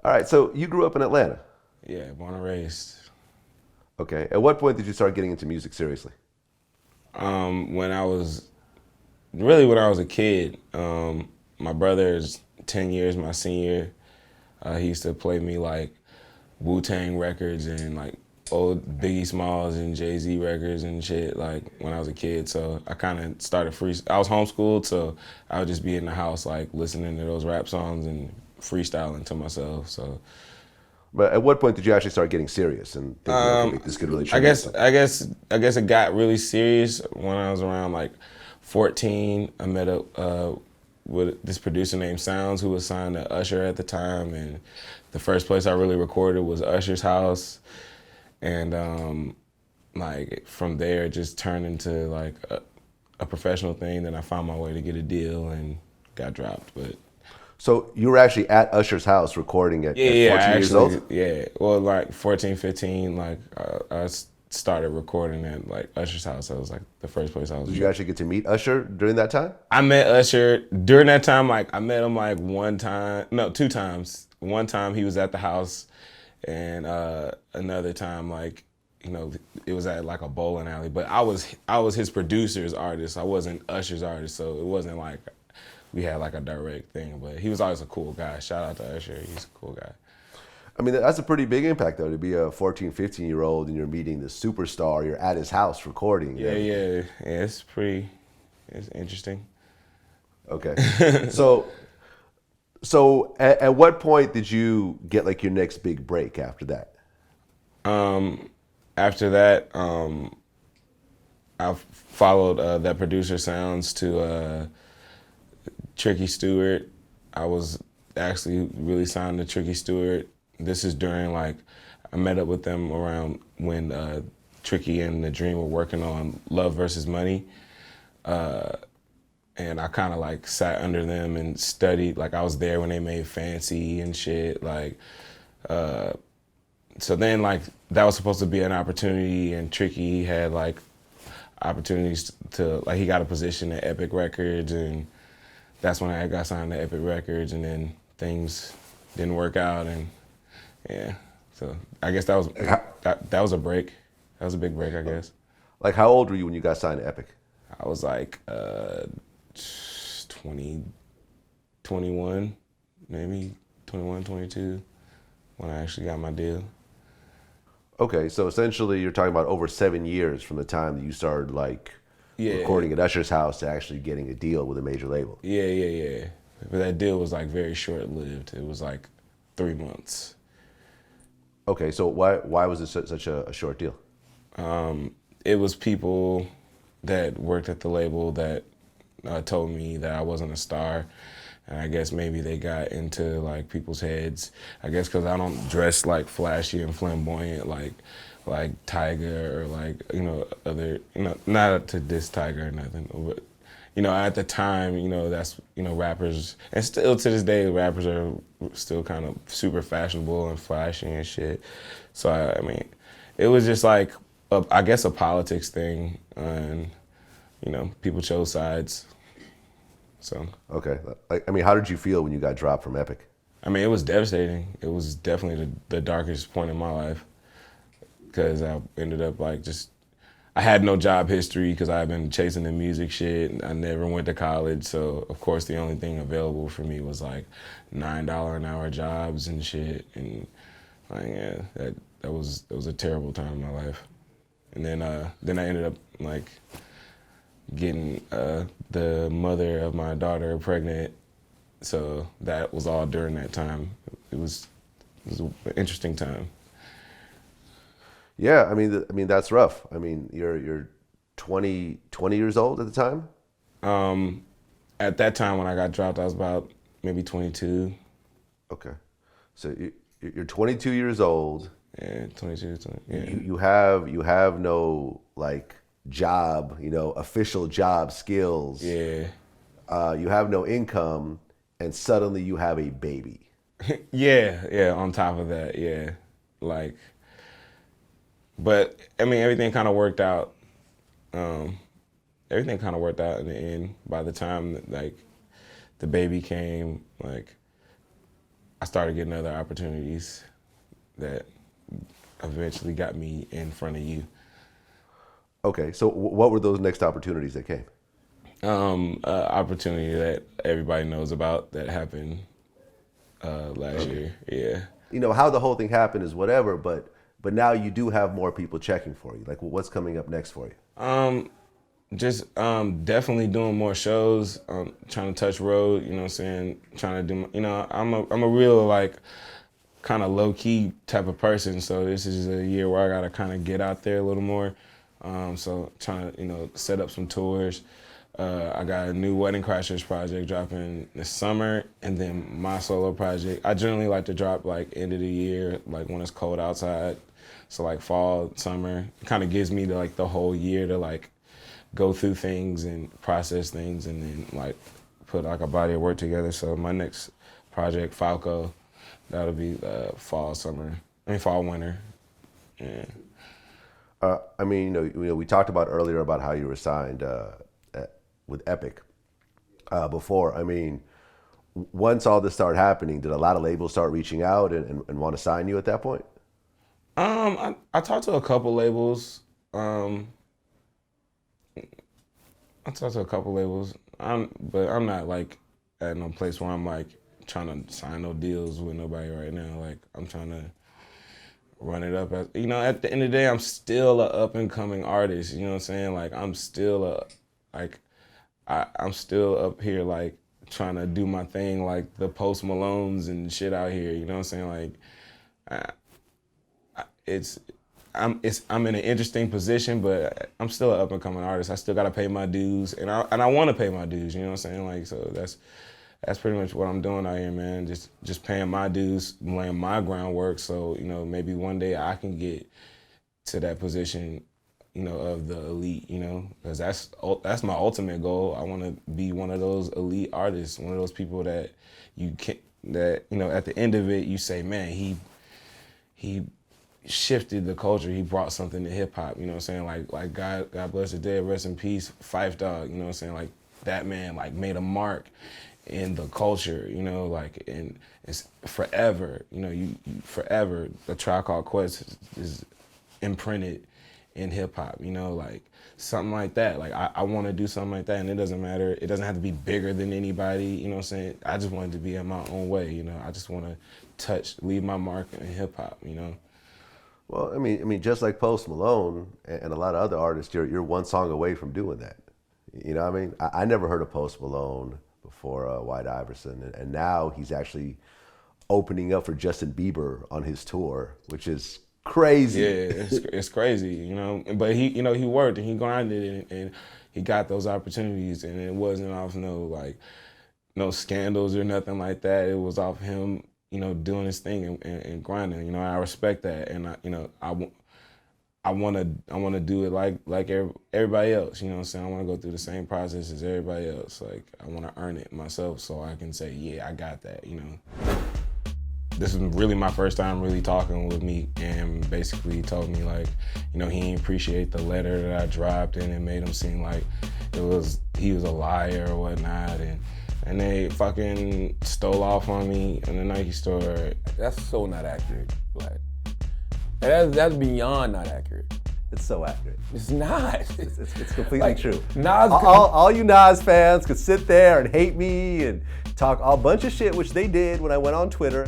All right, so you grew up in Atlanta. Yeah, born and raised. Okay. At what point did you start getting into music seriously? When I was really when I was a kid, my brother is 10 years my senior. He used to play me like Wu Tang records and like old Biggie Smalls and Jay Z records and shit. Like when I was a kid, so I kind of started free. I was homeschooled, so I would just be in the house like listening to those rap songs and freestyling to myself. So But at what point did you actually start getting serious and thinking, okay, Um, wait, this could really I turn into guess something? I guess I guess it got really serious when I was around like 14. I met up with this producer named Sounds who was signed to Usher at the time, and the first place I really recorded was Usher's house, and like from there it just turned into like a professional thing. Then I found my way to get a deal and got dropped, but. So you were actually at Usher's house recording Yeah, at yeah, I 14 years old? actually, yeah. Well, like 14, 15, like started recording at like Usher's house. That was like the first place I was. Did you actually get to meet Usher during that time? I met Usher during that time. Like I met him like one time, no, two times. One time he was at the house, and another time like it was at like a bowling alley. But I was his producer's artist. I wasn't Usher's artist, so it wasn't like we had like a direct thing. But he was always a cool guy. Shout out to Usher. He's a cool guy. I mean, that's a pretty big impact, though, to be a 14, 15-year-old and you're meeting the superstar, you're at his house recording and Yeah, everything. yeah, yeah. It's interesting. Okay. So, so at what point did you get like your next big break after that? Um, After that, I followed that producer sounds to Tricky Stewart. I was actually really signed to Tricky Stewart. This is during like I met up with them around when Tricky and the Dream were working on Love versus Money. And I kind of like sat under them and studied. Like I was there when they made Fancy and shit. Like, so then like that was supposed to be an opportunity, and Tricky had like opportunities to like he got a position at Epic Records, and that's when I got signed to Epic Records, and then things didn't work out, and yeah. So I guess Like how, that was a break. That was a big break, I guess. like how old were you when you got signed to Epic? I was like 20, 21, maybe 21, 22 when I actually got my deal. Okay, so essentially you're talking about over 7 years from the time that you started like Yeah, recording at Usher's house to actually getting a deal with a major label. yeah, yeah, yeah. But that deal was like very short lived. It was like 3 months. Okay, so why was it such a short deal? It was people that worked at the label that told me that I wasn't a star. And I guess maybe they got into like people's heads. I guess because I don't dress like flashy and flamboyant like Tiger or like other not to diss Tiger or nothing, but at the time that's rappers, and still to this day rappers are still kind of super fashionable and flashy and shit. So I mean, it was just like I guess a politics thing, and people chose sides. So. Okay, like I mean, how did you feel when you got dropped from Epic? I mean, it was devastating. It was definitely the darkest point in my life because I ended up like just, I had no job history because I've been chasing the music shit. I never went to college. So, of course, the only thing available for me was like $9 an hour jobs and shit. And like, yeah, that was a terrible time in my life. And then I ended up like getting the mother of my daughter pregnant. So that was all during that time. It was an interesting time. Yeah, I mean that's rough. I mean, you're 20 years old at the time. Um, at that time when I got dropped, I was about maybe 22. Okay, so you're 22 years old. Yeah, 22, 20, yeah. You have no like job, official job skills. Yeah. You have no income, and suddenly you have a baby. Yeah, yeah, on top of that, yeah. Like, but I mean, everything kind of worked out. Um, Everything kind of worked out in the end. By the time that, like the baby came, like I started getting other opportunities that eventually got me in front of you. Okay, so what were those next opportunities that came? Opportunity that everybody knows about that happened last year. Yeah. You know, how the whole thing happened is whatever, but now you do have more people checking for you. Like, what's coming up next for you? Just definitely doing more shows, trying to touch road, you know what I'm saying? Trying to do, you know, I'm a real like kind of low key type of person, so this is a year where I gotta kind of get out there a little more. So trying to, you know, set up some tours. I got a new Wedding Crashers project dropping this summer, and then my solo project. I generally like to drop like end of the year, like when it's cold outside. So like fall, summer, it kind of gives me the whole year to like go through things and process things, and then like put like a body of work together. So my next project, Falco, that'll be fall, winter. Yeah. I mean, you know, we talked about earlier about how you were signed with Epic before. I mean, once all this started happening, did a lot of labels start reaching out and want to sign you at that point? I talked to a couple labels. But I'm not like at no place where I'm like trying to sign no deals with nobody right now. Like I'm trying to run it up as, you know, at the end of the day, I'm still a up and coming artist. You know what I'm saying? Like I'm still I'm still up here like trying to do my thing, like the Post Malones and shit out here. You know what I'm saying? Like I'm in an interesting position, but I'm still an up and coming artist. I still gotta pay my dues, and I want to pay my dues. You know what I'm saying? Like, so that's pretty much what I'm doing out here, man. Just paying my dues, laying my groundwork. So you know, maybe one day I can get to that position, you know, of the elite. You know, because that's my ultimate goal. I want to be one of those elite artists, one of those people that you know, at the end of it, you say, man, he shifted the culture. He brought something to hip hop. You know what I'm saying? Like God bless the dead, rest in peace, Phife Dawg. You know what I'm saying? Like that man like made a mark in the culture. You know, like, and it's forever. You know, you forever. The Tribe Called Quest is imprinted in hip hop. You know, like something like that. Like I want to do something like that, and it doesn't matter. It doesn't have to be bigger than anybody. You know what I'm saying? I just want it to be in my own way. You know, I just want to leave my mark in hip hop. You know. Well, I mean, just like Post Malone and a lot of other artists, you're one song away from doing that. You know what I mean? I never heard of Post Malone before White Iverson, and now he's actually opening up for Justin Bieber on his tour, which is crazy. Yeah, it's crazy, you know. But he worked and he grinded and he got those opportunities, and it wasn't off no scandals or nothing like that. It was off him, you know, doing his thing and grinding. You know, I respect that, and I want to do it like everybody else. You know what I'm saying? I want to go through the same process as everybody else. Like I want to earn it myself, so I can say, yeah, I got that. You know, this is really my first time really talking with Meek, and basically told me like, you know, he didn't appreciate the letter that I dropped, and it made him seem like he was a liar or whatnot, and they fucking stole off on me in the Nike store. That's so not accurate. Like, that's beyond not accurate. It's so accurate. It's not. It's completely like, true. Nas, all you Nas fans could sit there and hate me and talk a bunch of shit, which they did when I went on Twitter.